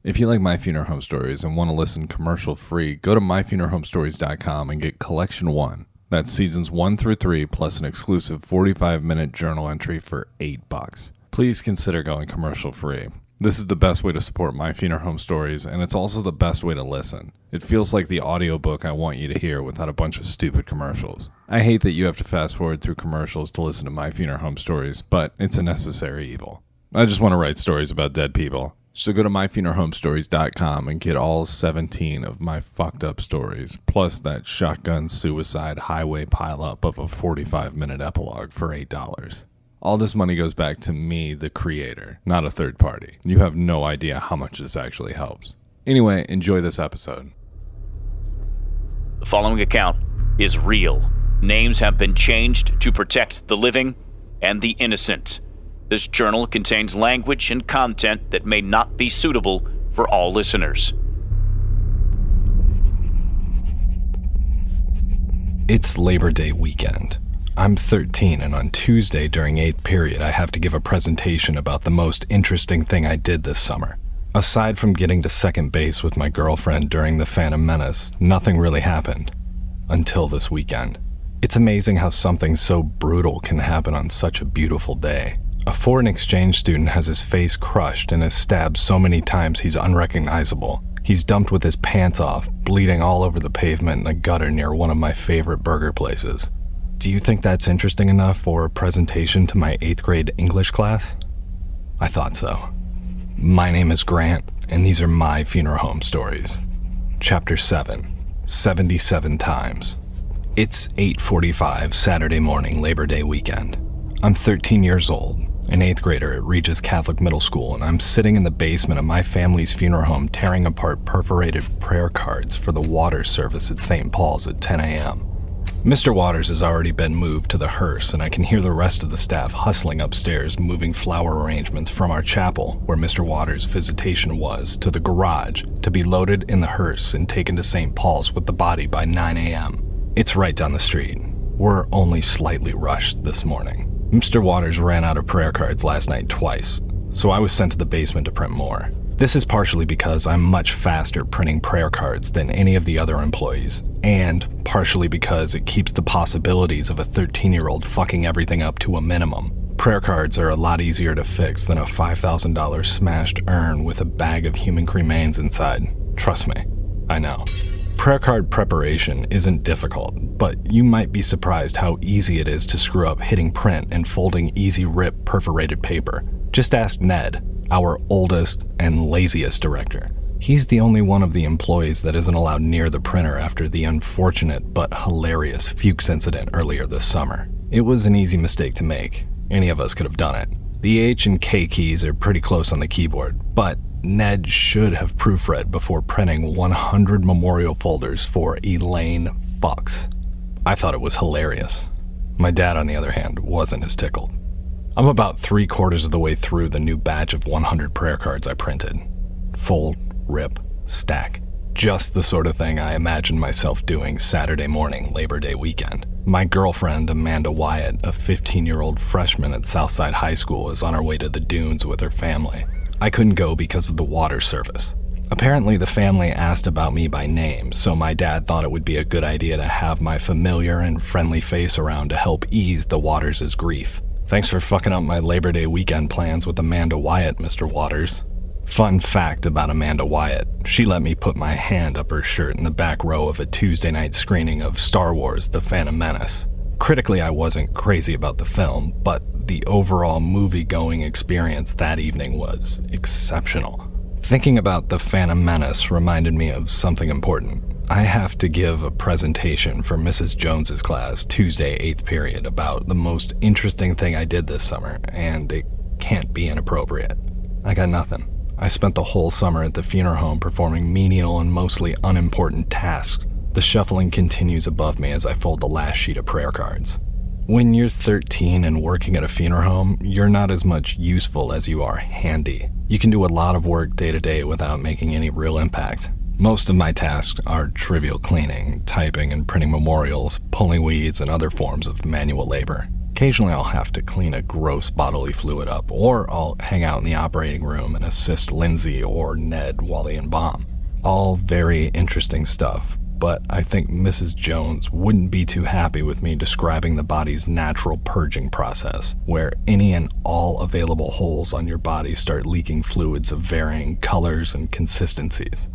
If you like My Funeral Home Stories and want to listen commercial-free, go to myfuneralhomestories.com and get Collection 1. That's seasons 1 through 3 plus an exclusive 45-minute journal entry for $8. Please consider going commercial-free. This is the best way to support My Funeral Home Stories, and it's also the best way to listen. It feels like the audiobook I want you to hear without a bunch of stupid commercials. I hate that you have to fast forward through commercials to listen to My Funeral Home Stories, but it's a necessary evil. I just want to write stories about dead people. So go to myfuneralhomestories.com and get all 17 of my fucked up stories, plus that shotgun suicide highway pileup of a 45-minute epilogue for $8. All this money goes back to me, the creator, not a third party. You have no idea how much this actually helps. Anyway, enjoy this episode. The following account is real. Names have been changed to protect the living and the innocent. This journal contains language and content that may not be suitable for all listeners. It's Labor Day weekend. I'm 13, and on Tuesday during 8th period, I have to give a presentation about the most interesting thing I did this summer. Aside from getting to second base with my girlfriend during the Phantom Menace, nothing really happened. Until this weekend. It's amazing how something so brutal can happen on such a beautiful day. A foreign exchange student has his face crushed and is stabbed so many times he's unrecognizable. He's dumped with his pants off, bleeding all over the pavement in a gutter near one of my favorite burger places. Do you think that's interesting enough for a presentation to my 8th grade English class? I thought so. My name is Grant, and these are my funeral home stories. Chapter 7, 77 Times. It's 8:45 Saturday morning, Labor Day weekend. I'm 13 years old, an 8th grader at Regis Catholic Middle School, and I'm sitting in the basement of my family's funeral home tearing apart perforated prayer cards for the water service at St. Paul's at 10 a.m. Mr. Waters has already been moved to the hearse, and I can hear the rest of the staff hustling upstairs, moving flower arrangements from our chapel, where Mr. Waters' visitation was, to the garage, to be loaded in the hearse and taken to St. Paul's with the body by 9 a.m. It's right down the street. We're only slightly rushed this morning. Mr. Waters ran out of prayer cards last night twice, so I was sent to the basement to print more. This is partially because I'm much faster printing prayer cards than any of the other employees, and partially because it keeps the possibilities of a 13-year-old fucking everything up to a minimum. Prayer cards are a lot easier to fix than a $5,000 smashed urn with a bag of human cremains inside. Trust me, I know. Prayer card preparation isn't difficult, but you might be surprised how easy it is to screw up hitting print and folding easy rip perforated paper. Just ask Ned, our oldest and laziest director. He's the only one of the employees that isn't allowed near the printer after the unfortunate but hilarious Fuchs incident earlier this summer. It was an easy mistake to make. Any of us could have done it. The H and K keys are pretty close on the keyboard, but Ned should have proofread before printing 100 memorial folders for Elaine Fox. I thought it was hilarious. My dad, on the other hand, wasn't as tickled. I'm about 3/4 of the way through the new batch of 100 prayer cards I printed. Fold, rip, stack. Just the sort of thing I imagined myself doing Saturday morning, Labor Day weekend. My girlfriend, Amanda Wyatt, a 15-year-old freshman at Southside High School, is on her way to the dunes with her family. I couldn't go because of the water service. Apparently the family asked about me by name, so my dad thought it would be a good idea to have my familiar and friendly face around to help ease the Waters' grief. Thanks for fucking up my Labor Day weekend plans with Amanda Wyatt, Mr. Waters. Fun fact about Amanda Wyatt, she let me put my hand up her shirt in the back row of a Tuesday night screening of Star Wars: The Phantom Menace. Critically, I wasn't crazy about the film, but the overall movie-going experience that evening was exceptional. Thinking about The Phantom Menace reminded me of something important. I have to give a presentation for Mrs. Jones's class Tuesday 8th period about the most interesting thing I did this summer, and it can't be inappropriate. I got nothing. I spent the whole summer at the funeral home performing menial and mostly unimportant tasks. The shuffling continues above me as I fold the last sheet of prayer cards. When you're 13 and working at a funeral home, you're not as much useful as you are handy. You can do a lot of work day to day without making any real impact. Most of my tasks are trivial cleaning, typing and printing memorials, pulling weeds, and other forms of manual labor. Occasionally I'll have to clean a gross bodily fluid up, or I'll hang out in the operating room and assist Lindsay or Ned while they embalm. All very interesting stuff, but I think Mrs. Jones wouldn't be too happy with me describing the body's natural purging process, where any and all available holes on your body start leaking fluids of varying colors and consistencies.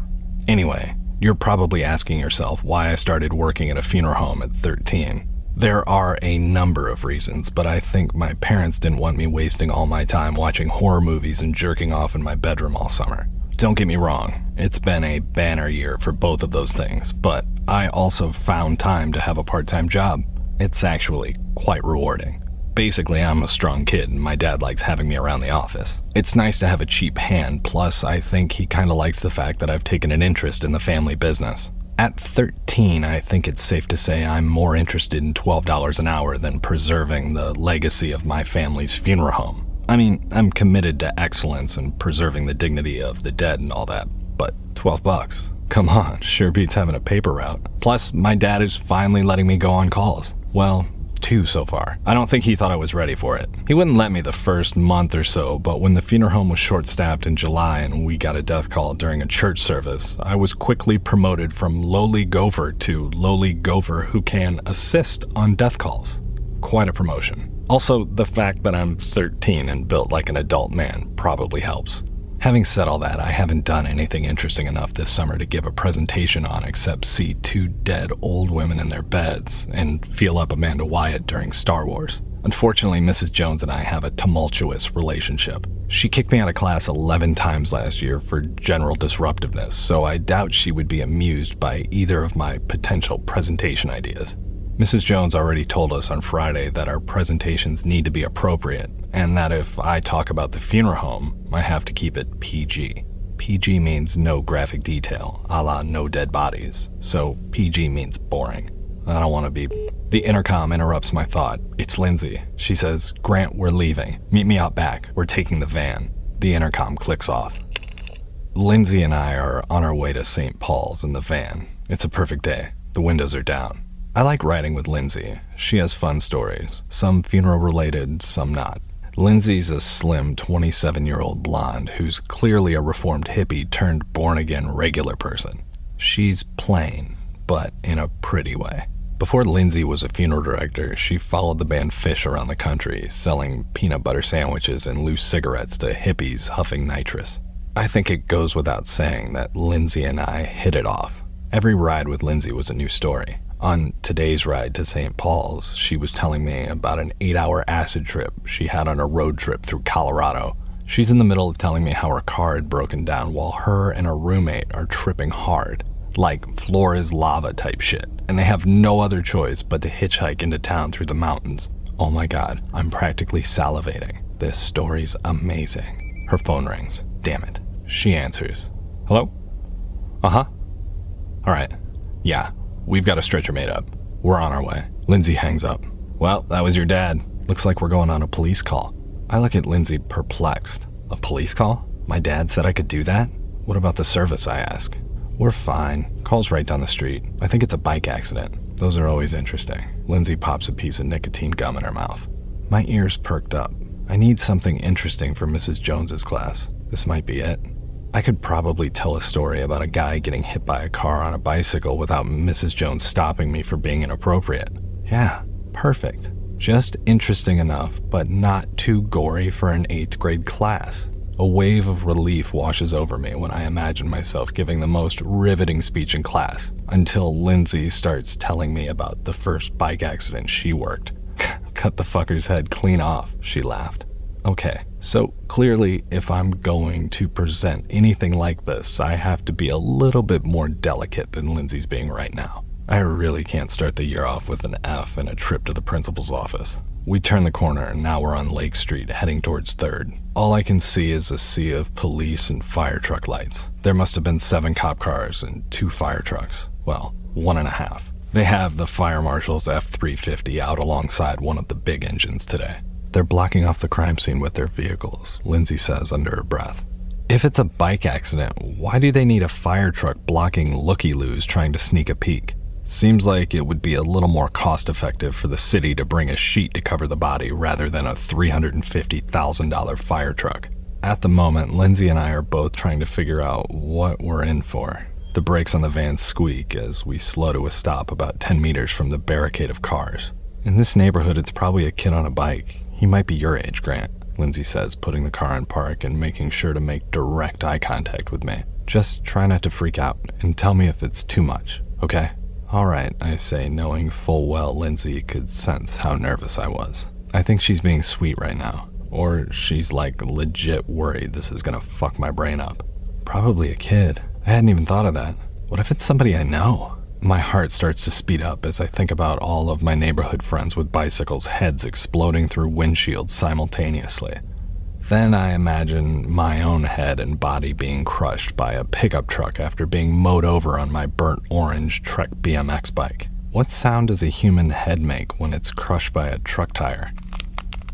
Anyway, you're probably asking yourself why I started working at a funeral home at 13. There are a number of reasons, but I think my parents didn't want me wasting all my time watching horror movies and jerking off in my bedroom all summer. Don't get me wrong, it's been a banner year for both of those things, but I also found time to have a part-time job. It's actually quite rewarding. Basically, I'm a strong kid and my dad likes having me around the office. It's nice to have a cheap hand, plus I think he kinda likes the fact that I've taken an interest in the family business. At 13, I think it's safe to say I'm more interested in $12 an hour than preserving the legacy of my family's funeral home. I mean, I'm committed to excellence and preserving the dignity of the dead and all that, but $12? Come on, sure beats having a paper route. Plus, my dad is finally letting me go on calls. Well, 2 so far. I don't think he thought I was ready for it. He wouldn't let me the first month or so, but when the funeral home was short-staffed in July and we got a death call during a church service, I was quickly promoted from lowly gopher to lowly gopher who can assist on death calls. Quite a promotion. Also, the fact that I'm 13 and built like an adult man probably helps. Having said all that, I haven't done anything interesting enough this summer to give a presentation on except see 2 dead old women in their beds and feel up Amanda Wyatt during Star Wars. Unfortunately, Mrs. Jones and I have a tumultuous relationship. She kicked me out of class 11 times last year for general disruptiveness, so I doubt she would be amused by either of my potential presentation ideas. Mrs. Jones already told us on Friday that our presentations need to be appropriate, and that if I talk about the funeral home, I have to keep it PG. PG means no graphic detail, a la no dead bodies, so PG means boring. I don't want to be... The intercom interrupts my thought. It's Lindsay. She says, "Grant, we're leaving. Meet me out back. We're taking the van." The intercom clicks off. Lindsay and I are on our way to St. Paul's in the van. It's a perfect day. The windows are down. I like riding with Lindsay. She has fun stories, some funeral-related, some not. Lindsay's a slim 27-year-old blonde who's clearly a reformed hippie turned born-again regular person. She's plain, but in a pretty way. Before Lindsay was a funeral director, she followed the band Phish around the country, selling peanut butter sandwiches and loose cigarettes to hippies huffing nitrous. I think it goes without saying that Lindsay and I hit it off. Every ride with Lindsay was a new story. On today's ride to St. Paul's, she was telling me about an 8-hour acid trip she had on a road trip through Colorado. She's in the middle of telling me how her car had broken down while her and her roommate are tripping hard, like floor is lava type shit, and they have no other choice but to hitchhike into town through the mountains. Oh my god, I'm practically salivating. This story's amazing. Her phone rings. Damn it. She answers. Hello? Uh-huh. Alright. Yeah. We've got a stretcher made up. We're on our way. Lindsay hangs up. Well, that was your dad. Looks like we're going on a police call. I look at Lindsay perplexed. A police call? My dad said I could do that? What about the service, I ask. We're fine. Call's right down the street. I think it's a bike accident. Those are always interesting. Lindsay pops a piece of nicotine gum in her mouth. My ears perked up. I need something interesting for Mrs. Jones's class. This might be it. I could probably tell a story about a guy getting hit by a car on a bicycle without Mrs. Jones stopping me for being inappropriate. Yeah, perfect. Just interesting enough, but not too gory for an 8th grade class. A wave of relief washes over me when I imagine myself giving the most riveting speech in class, until Lindsay starts telling me about the first bike accident she worked. Cut the fucker's head clean off, she laughed. Okay, so clearly if I'm going to present anything like this, I have to be a little bit more delicate than Lindsay's being right now. I really can't start the year off with an F and a trip to the principal's office. We turn the corner and now we're on Lake Street heading towards 3rd. All I can see is a sea of police and fire truck lights. There must have been 7 cop cars and 2 fire trucks. Well, 1.5. They have the fire marshal's F-350 out alongside one of the big engines today. They're blocking off the crime scene with their vehicles, Lindsay says under her breath. If it's a bike accident, why do they need a fire truck blocking looky-loos trying to sneak a peek? Seems like it would be a little more cost-effective for the city to bring a sheet to cover the body rather than a $350,000 fire truck. At the moment, Lindsay and I are both trying to figure out what we're in for. The brakes on the van squeak as we slow to a stop about 10 meters from the barricade of cars. In this neighborhood, it's probably a kid on a bike. He might be your age, Grant, Lindsay says, putting the car in park and making sure to make direct eye contact with me. Just try not to freak out and tell me if it's too much, okay? All right, I say, knowing full well Lindsay could sense how nervous I was. I think she's being sweet right now, or she's like legit worried this is gonna fuck my brain up. Probably a kid. I hadn't even thought of that. What if it's somebody I know? My heart starts to speed up as I think about all of my neighborhood friends with bicycles, heads exploding through windshields simultaneously. Then I imagine my own head and body being crushed by a pickup truck after being mowed over on my burnt orange Trek BMX bike. What sound does a human head make when it's crushed by a truck tire?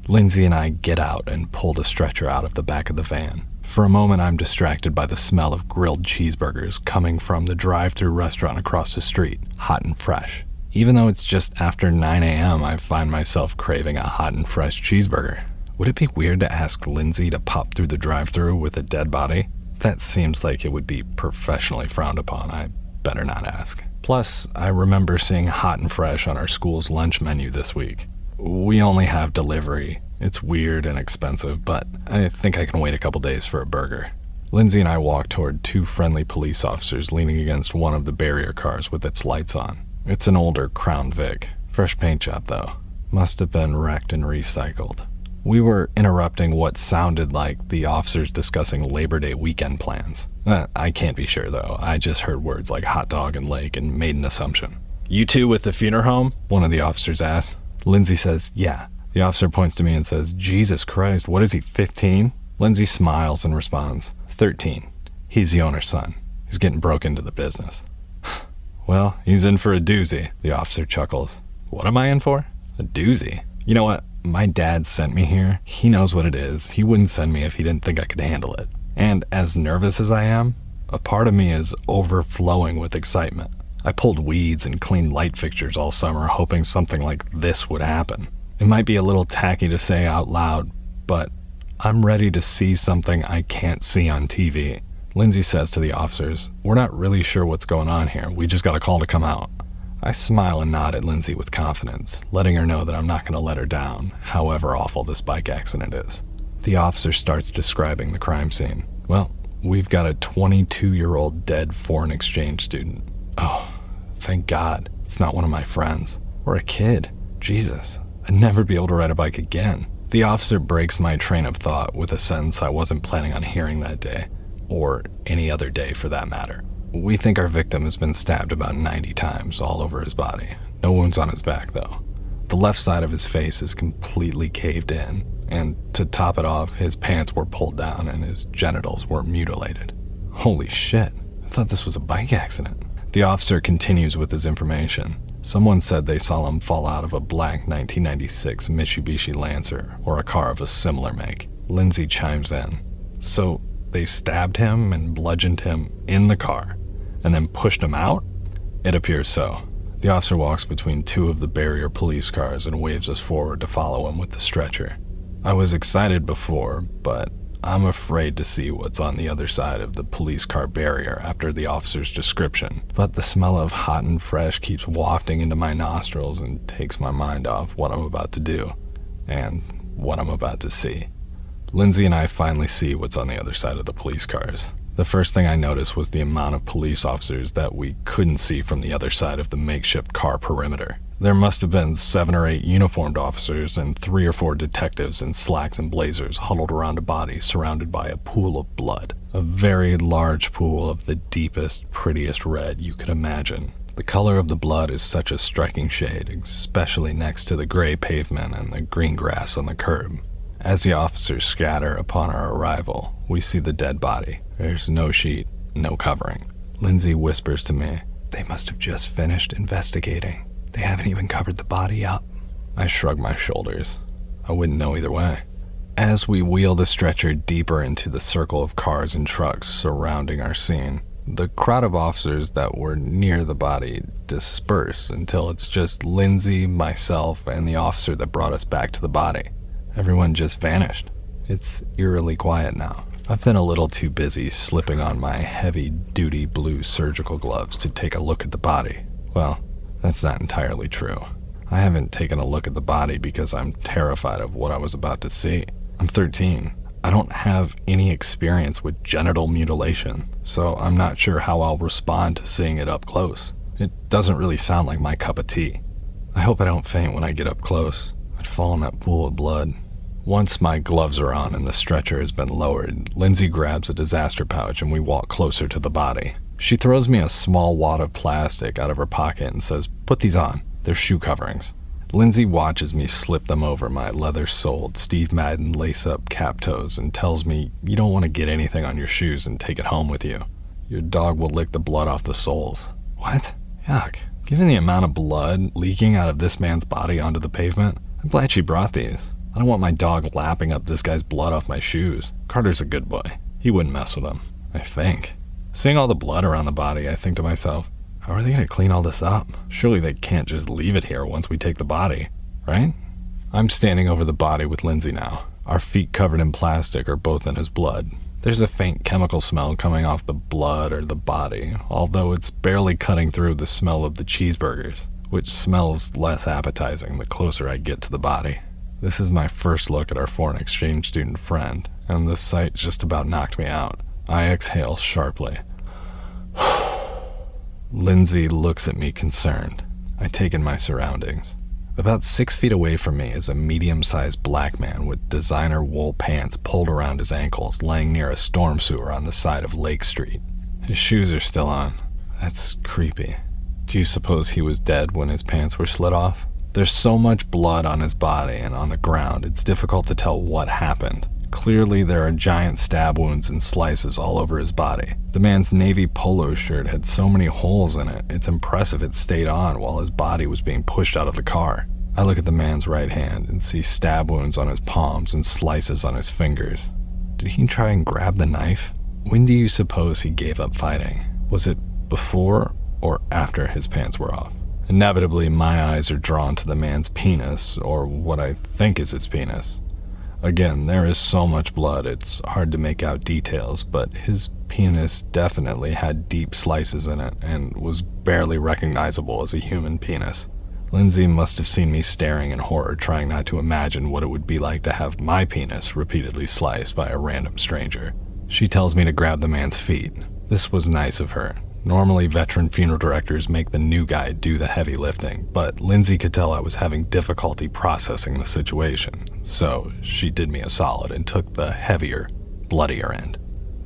Lindsay and I get out and pull the stretcher out of the back of the van. For a moment, I'm distracted by the smell of grilled cheeseburgers coming from the drive-thru restaurant across the street, hot and fresh. Even though it's just after 9 a.m., I find myself craving a hot and fresh cheeseburger. Would it be weird to ask Lindsay to pop through the drive-thru with a dead body? That seems like it would be professionally frowned upon. I better not ask. Plus, I remember seeing hot and fresh on our school's lunch menu this week. We only have delivery. It's weird and expensive, but I think I can wait a couple days for a burger. Lindsay and I walk toward two friendly police officers leaning against one of the barrier cars with its lights on. It's an older Crown Vic. Fresh paint job, though. Must have been wrecked and recycled. We were interrupting what sounded like the officers discussing Labor Day weekend plans. I can't be sure, though. I just heard words like hot dog and lake and made an assumption. "You two with the funeral home?" one of the officers asked. Lindsay says, "Yeah." The officer points to me and says, "Jesus Christ, what is he, 15? Lindsay smiles and responds, 13. He's the owner's son. He's getting broke into the business." "Well, he's in for a doozy," the officer chuckles. "What am I in for? A doozy? You know what? My dad sent me here. He knows what it is. He wouldn't send me if he didn't think I could handle it. And as nervous as I am, a part of me is overflowing with excitement. I pulled weeds and cleaned light fixtures all summer hoping something like this would happen. It might be a little tacky to say out loud, but I'm ready to see something I can't see on TV. Lindsay says to the officers, "We're not really sure what's going on here. We just got a call to come out." I smile and nod at Lindsay with confidence, letting her know that I'm not going to let her down, however awful this bike accident is. The officer starts describing the crime scene. "Well, we've got a 22-year-old dead foreign exchange student." Oh, thank God, it's not one of my friends. Or a kid. Jesus, I'd never be able to ride a bike again. The officer breaks my train of thought with a sentence I wasn't planning on hearing that day, or any other day for that matter. "We think our victim has been stabbed about 90 times all over his body. No wounds on his back, though. The left side of his face is completely caved in, and to top it off, his pants were pulled down and his genitals were mutilated." Holy shit, I thought this was a bike accident. The officer continues with his information. Someone said they saw him fall out of a black 1996 Mitsubishi Lancer or a car of a similar make. Lindsay chimes in. "So they stabbed him and bludgeoned him in the car and then pushed him out?" "It appears so." The officer walks between two of the barrier police cars and waves us forward to follow him with the stretcher. I was excited before, but I'm afraid to see what's on the other side of the police car barrier after the officer's description. But the smell of hot and fresh keeps wafting into my nostrils and takes my mind off what I'm about to do and what I'm about to see. Lindsay and I finally see what's on the other side of the police cars. The first thing I noticed was the amount of police officers that we couldn't see from the other side of the makeshift car perimeter. There must have been 7 or 8 uniformed officers and 3 or 4 detectives in slacks and blazers huddled around a body surrounded by a pool of blood. A very large pool of the deepest, prettiest red you could imagine. The color of the blood is such a striking shade, especially next to the gray pavement and the green grass on the curb. As the officers scatter upon our arrival, we see the dead body. There's no sheet, no covering. Lindsay whispers to me, "They must have just finished investigating. They haven't even covered the body up." I shrug my shoulders. I wouldn't know either way. As we wheel the stretcher deeper into the circle of cars and trucks surrounding our scene, The crowd of officers that were near the body disperse until it's just Lindsay, myself, and the officer that brought us back to the body. Everyone just vanished. It's eerily quiet now. I've been a little too busy slipping on my heavy-duty blue surgical gloves to take a look at the body. Well, that's not entirely true. I haven't taken a look at the body because I'm terrified of what I was about to see. I'm 13. I don't have any experience with genital mutilation, so I'm not sure how I'll respond to seeing it up close. It doesn't really sound like my cup of tea. I hope I don't faint when I get up close. I'd fall in that pool of blood. Once my gloves are on and the stretcher has been lowered, Lindsay grabs a disaster pouch and we walk closer to the body. She throws me a small wad of plastic out of her pocket and says, "Put these on. They're shoe coverings." Lindsay watches me slip them over my leather-soled Steve Madden lace-up cap toes and tells me, "You don't want to get anything on your shoes and take it home with you. Your dog will lick the blood off the soles." What? Yuck. Given the amount of blood leaking out of this man's body onto the pavement, I'm glad she brought these. I don't want my dog lapping up this guy's blood off my shoes. Carter's a good boy. He wouldn't mess with them, I think. Seeing all the blood around the body, I think to myself, how are they going to clean all this up? Surely they can't just leave it here once we take the body, right? I'm standing over the body with Lindsay now. Our feet covered in plastic are both in his blood. There's a faint chemical smell coming off the blood or the body, although it's barely cutting through the smell of the cheeseburgers, which smells less appetizing the closer I get to the body. This is my first look at our foreign exchange student friend, and this sight just about knocked me out. I exhale sharply. Lindsay looks at me concerned. I take in my surroundings. About 6 feet away from me is a medium-sized black man with designer wool pants pulled around his ankles, laying near a storm sewer on the side of Lake Street. His shoes are still on. That's creepy. Do you suppose he was dead when his pants were slit off? There's so much blood on his body and on the ground, it's difficult to tell what happened. Clearly, there are giant stab wounds and slices all over his body. The man's navy polo shirt had so many holes in it, it's impressive it stayed on while his body was being pushed out of the car. I look at the man's right hand and see stab wounds on his palms and slices on his fingers. Did he try and grab the knife? When do you suppose he gave up fighting? Was it before or after his pants were off? Inevitably, my eyes are drawn to the man's penis, or what I think is his penis. Again, there is so much blood, it's hard to make out details, but his penis definitely had deep slices in it and was barely recognizable as a human penis. Lindsay must have seen me staring in horror, trying not to imagine what it would be like to have my penis repeatedly sliced by a random stranger. She tells me to grab the man's feet. This was nice of her. Normally, veteran funeral directors make the new guy do the heavy lifting, but Lindsay could tell I was having difficulty processing the situation, so she did me a solid and took the heavier, bloodier end.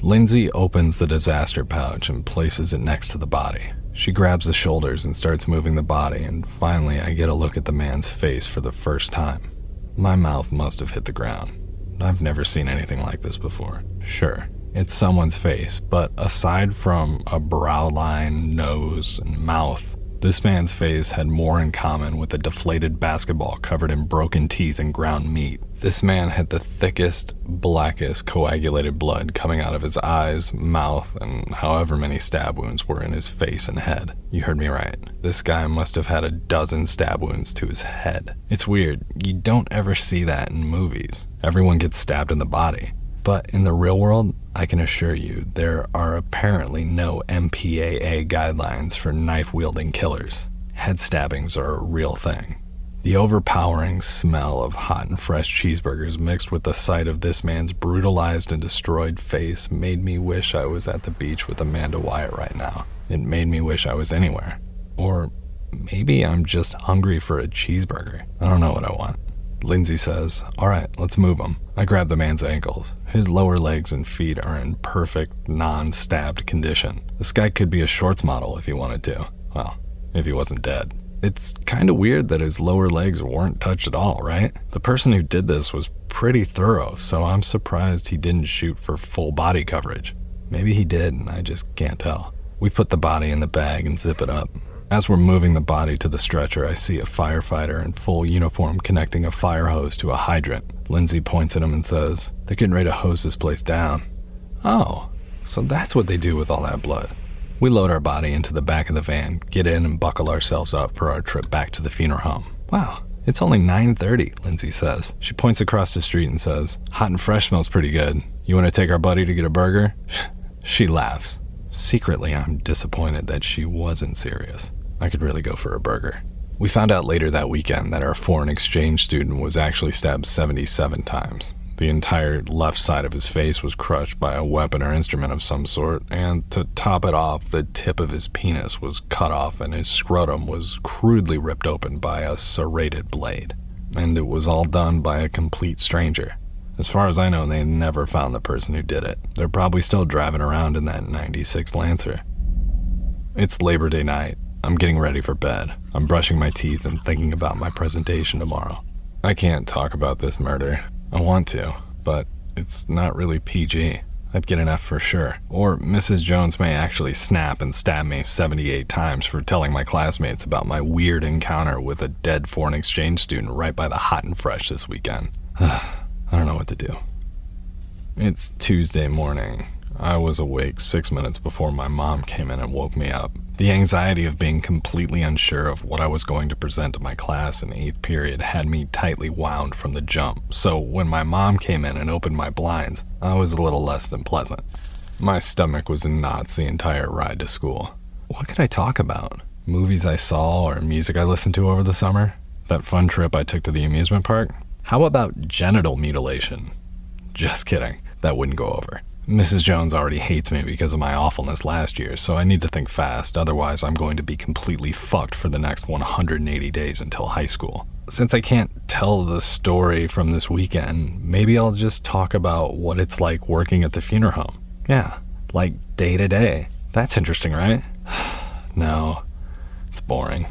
Lindsay opens the disaster pouch and places it next to the body. She grabs the shoulders and starts moving the body, and finally I get a look at the man's face for the first time. My mouth must have hit the ground. I've never seen anything like this before. Sure, it's someone's face, but aside from a brow line, nose, and mouth, this man's face had more in common with a deflated basketball covered in broken teeth and ground meat. This man had the thickest, blackest coagulated blood coming out of his eyes, mouth, and however many stab wounds were in his face and head. You heard me right. This guy must have had a dozen stab wounds to his head. It's weird. You don't ever see that in movies. Everyone gets stabbed in the body. But in the real world, I can assure you, there are apparently no MPAA guidelines for knife-wielding killers. Head stabbings are a real thing. The overpowering smell of hot and fresh cheeseburgers mixed with the sight of this man's brutalized and destroyed face made me wish I was at the beach with Amanda Wyatt right now. It made me wish I was anywhere. Or maybe I'm just hungry for a cheeseburger. I don't know what I want. Lindsay says, "All right, let's move him." I grab the man's ankles. His lower legs and feet are in perfect, non-stabbed condition. This guy could be a shorts model if he wanted to. Well, if he wasn't dead. It's kind of weird that his lower legs weren't touched at all, right? The person who did this was pretty thorough, so I'm surprised he didn't shoot for full body coverage. Maybe he did, and I just can't tell. We put the body in the bag and zip it up. As we're moving the body to the stretcher, I see a firefighter in full uniform connecting a fire hose to a hydrant. Lindsay points at him and says, "They're getting ready to hose this place down." Oh, so that's what they do with all that blood. We load our body into the back of the van, get in and buckle ourselves up for our trip back to the funeral home. Wow, it's only 9:30, Lindsay says. She points across the street and says, "Hot and fresh smells pretty good. You want to take our buddy to get a burger?" She laughs. Secretly, I'm disappointed that she wasn't serious. I could really go for a burger. We found out later that weekend that our foreign exchange student was actually stabbed 77 times. The entire left side of his face was crushed by a weapon or instrument of some sort, and to top it off, the tip of his penis was cut off and his scrotum was crudely ripped open by a serrated blade. And it was all done by a complete stranger. As far as I know, they never found the person who did it. They're probably still driving around in that 96 Lancer. It's Labor Day night. I'm getting ready for bed. I'm brushing my teeth and thinking about my presentation tomorrow. I can't talk about this murder. I want to, but it's not really PG. I'd get an F for sure. Or Mrs. Jones may actually snap and stab me 78 times for telling my classmates about my weird encounter with a dead foreign exchange student right by the Hot and Fresh this weekend. I don't know what to do. It's Tuesday morning. I was awake 6 minutes before my mom came in and woke me up. The anxiety of being completely unsure of what I was going to present to my class in 8th period had me tightly wound from the jump, so when my mom came in and opened my blinds, I was a little less than pleasant. My stomach was in knots the entire ride to school. What could I talk about? Movies I saw or music I listened to over the summer? That fun trip I took to the amusement park? How about genital mutilation? Just kidding, that wouldn't go over. Mrs. Jones already hates me because of my awfulness last year, so I need to think fast, otherwise I'm going to be completely fucked for the next 180 days until high school. Since I can't tell the story from this weekend, maybe I'll just talk about what it's like working at the funeral home. Yeah, like day to day. That's interesting, right? No, it's boring.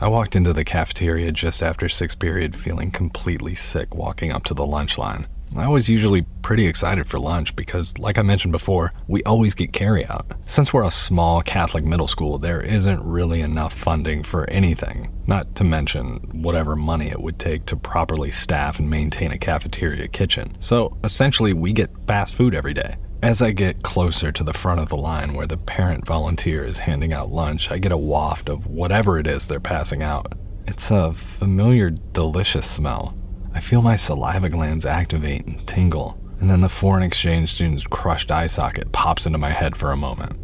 I walked into the cafeteria just after 6th period feeling completely sick walking up to the lunch line. I was usually pretty excited for lunch because, like I mentioned before, we always get carryout. Since we're a small Catholic middle school, there isn't really enough funding for anything, not to mention whatever money it would take to properly staff and maintain a cafeteria kitchen. So essentially, we get fast food every day. As I get closer to the front of the line where the parent volunteer is handing out lunch, I get a waft of whatever it is they're passing out. It's a familiar, delicious smell. I feel my saliva glands activate and tingle, and then the foreign exchange student's crushed eye socket pops into my head for a moment.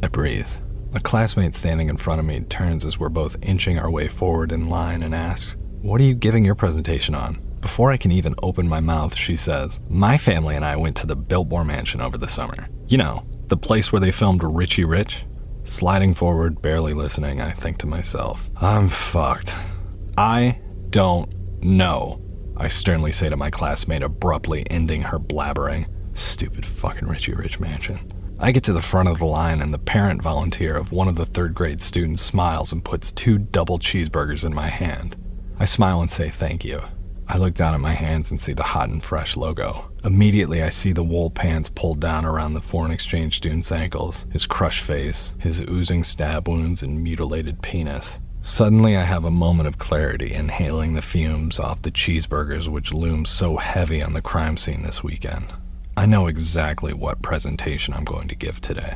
I breathe. A classmate standing in front of me turns as we're both inching our way forward in line and asks, "What are you giving your presentation on?" Before I can even open my mouth, she says, "My family and I went to the Biltmore Mansion over the summer. You know, the place where they filmed Richie Rich?" Sliding forward, barely listening, I think to myself, I'm fucked. I don't know, I sternly say to my classmate, abruptly ending her blabbering. Stupid fucking Richie Rich Mansion. I get to the front of the line and the parent volunteer of one of the 3rd grade students smiles and puts 2 double cheeseburgers in my hand. I smile and say thank you. I look down at my hands and see the Hot and Fresh logo. Immediately I see the wool pants pulled down around the foreign exchange student's ankles, his crushed face, his oozing stab wounds and mutilated penis. Suddenly I have a moment of clarity, inhaling the fumes off the cheeseburgers which loom so heavy on the crime scene this weekend. I know exactly what presentation I'm going to give today.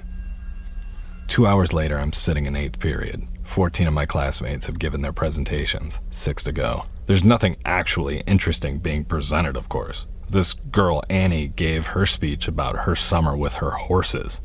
2 hours later, I'm sitting in 8th period. 14 of my classmates have given their presentations, 6 to go. There's nothing actually interesting being presented, of course. This girl, Annie, gave her speech about her summer with her horses.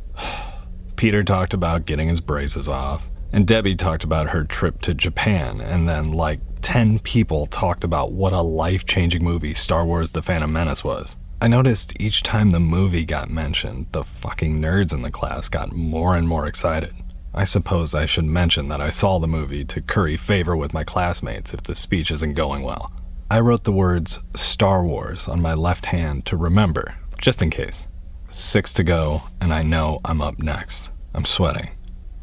Peter talked about getting his braces off. And Debbie talked about her trip to Japan, and then like 10 people talked about what a life-changing movie Star Wars: The Phantom Menace was. I noticed each time the movie got mentioned, the fucking nerds in the class got more and more excited. I suppose I should mention that I saw the movie to curry favor with my classmates if the speech isn't going well. I wrote the words Star Wars on my left hand to remember, just in case. 6 to go, and I know I'm up next. I'm sweating.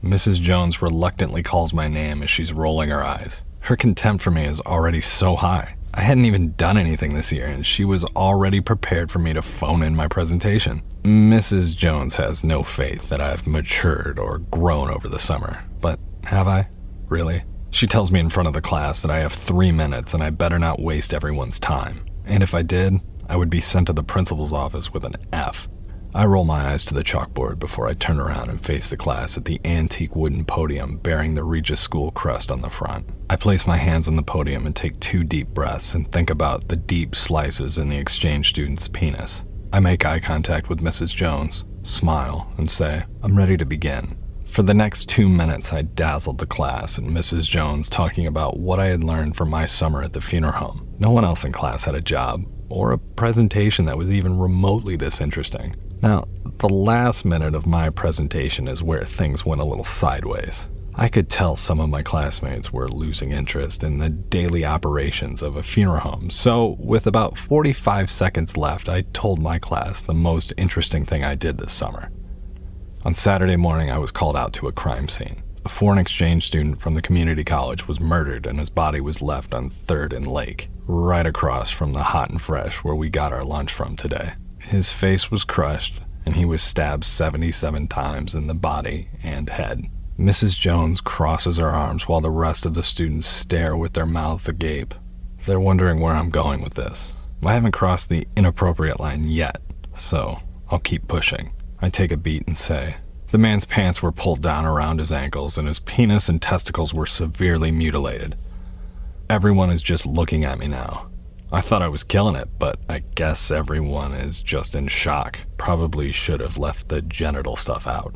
Mrs. Jones reluctantly calls my name as she's rolling her eyes. Her contempt for me is already so high. I hadn't even done anything this year, and she was already prepared for me to phone in my presentation. Mrs. Jones has no faith that I've matured or grown over the summer. But have I? Really? She tells me in front of the class that I have 3 minutes and I better not waste everyone's time. And if I did, I would be sent to the principal's office with an F. I roll my eyes to the chalkboard before I turn around and face the class at the antique wooden podium bearing the Regis School crest on the front. I place my hands on the podium and take 2 deep breaths and think about the deep slices in the exchange student's penis. I make eye contact with Mrs. Jones, smile, and say, "I'm ready to begin." For the next 2 minutes, I dazzled the class and Mrs. Jones talking about what I had learned from my summer at the funeral home. No one else in class had a job or a presentation that was even remotely this interesting. Now, the last minute of my presentation is where things went a little sideways. I could tell some of my classmates were losing interest in the daily operations of a funeral home, so with about 45 seconds left, I told my class the most interesting thing I did this summer. On Saturday morning, I was called out to a crime scene. A foreign exchange student from the community college was murdered and his body was left on 3rd and Lake, right across from the Hot and Fresh where we got our lunch from today. His face was crushed and he was stabbed 77 times in the body and head. Mrs. Jones crosses her arms while the rest of the students stare with their mouths agape. They're wondering where I'm going with this. I haven't crossed the inappropriate line yet, so I'll keep pushing. I take a beat and say, "The man's pants were pulled down around his ankles and his penis and testicles were severely mutilated. Everyone is just looking at me now. I thought I was killing it, but I guess everyone is just in shock. Probably should have left the genital stuff out."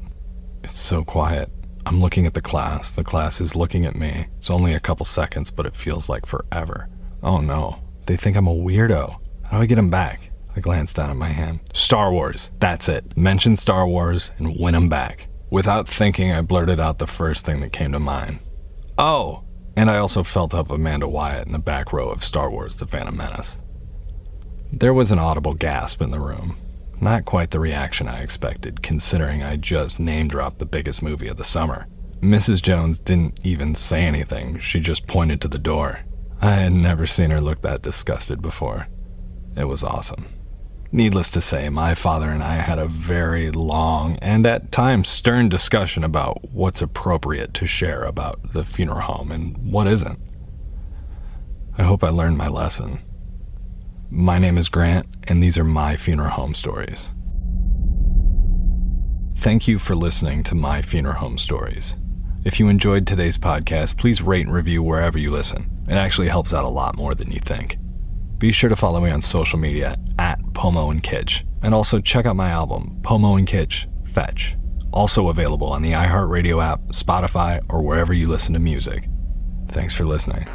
It's so quiet. I'm looking at the class. The class is looking at me. It's only a couple seconds, but it feels like forever. Oh no, they think I'm a weirdo. How do I get them back? I glance down at my hand. Star Wars. That's it. Mention Star Wars and win them back. Without thinking, I blurted out the first thing that came to mind. Oh! And I also felt up Amanda Wyatt in the back row of Star Wars: The Phantom Menace. There was an audible gasp in the room. Not quite the reaction I expected, considering I just name-dropped the biggest movie of the summer. Mrs. Jones didn't even say anything. She just pointed to the door. I had never seen her look that disgusted before. It was awesome. Needless to say, my father and I had a very long and at times stern discussion about what's appropriate to share about the funeral home and what isn't. I hope I learned my lesson. My name is Grant, and these are my funeral home stories. Thank you for listening to My Funeral Home Stories. If you enjoyed today's podcast, please rate and review wherever you listen. It actually helps out a lot more than you think. Be sure to follow me on social media at Pomo and Kitsch, and also check out my album, Pomo and Kitsch, Fetch. Also available on the iHeartRadio app, Spotify, or wherever you listen to music. Thanks for listening.